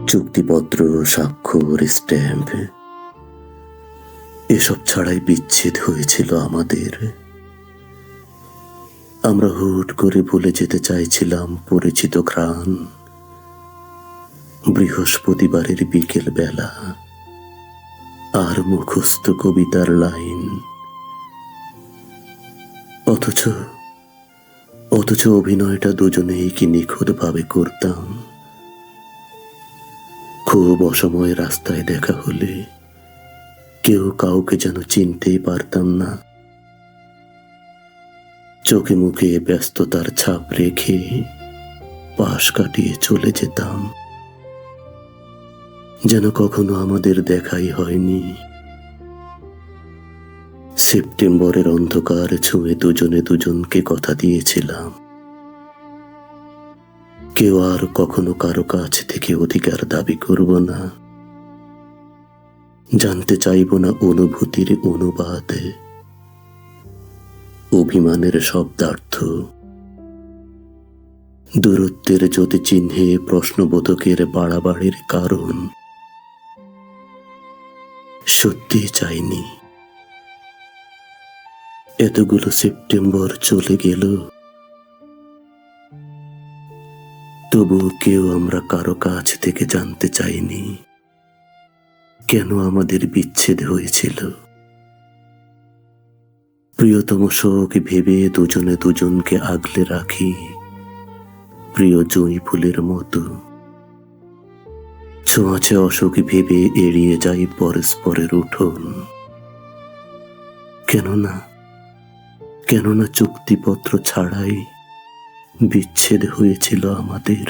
চুক্তিপত্র, স্বাক্ষর, স্ট্যাম্প এসব ছাড়াই বিচ্ছেদ হয়েছিল আমাদের। আমরা হুট করে ভুলে যেতে চাইছিলাম পরিচিত ঘ্রাণ, বৃহস্পতিবারের বিকেল বেলা আর মুখস্থ কবিতার লাইন। অথচ অভিনয়টা দুজনেই কি নিখুঁতভাবে করতাম। খুব অসময়ে রাস্তায় দেখা হলে কেউ কাউকে যেন চিনতেই পারতাম না। চোখে মুখে ব্যস্ততার ছাপ রেখে পাশ কাটিয়ে চলে যেতাম, যেন কখনো আমাদের দেখাই হয়নি। সেপ্টেম্বরের অন্ধকার ছুঁয়ে দুজনে দুজনকে কথা দিয়েছিলাম, কেউ আর কখনো কারো কাছ থেকে অধিকার দাবি করব না, জানতে চাইব না অনুভূতির অনুবাদ, অভিমানের শব্দার্থ, দূরত্বের জ্যোতি চিহ্নে প্রশ্নবোধকের বাড়াবাড়ির কারণ। সত্যি চাইনি। এতগুলো সেপ্টেম্বর চলে গেল, তবু কেউ আমরা কারো কাছ থেকে জানতে চাইনি কেন আমাদের বিচ্ছেদ হয়েছিল। প্রিয়তম শোক ভেবে দুজনে দুজনকে আগলে রাখি প্রিয় জুঁই ফুলের মতো। ছোঁয়াছে অসুখ ভেবে এড়িয়ে যাই পরস্পরের উঠোন। কেননা চুক্তিপত্র ছাড়াই বিচ্ছেদ হয়েছিল আমাদের।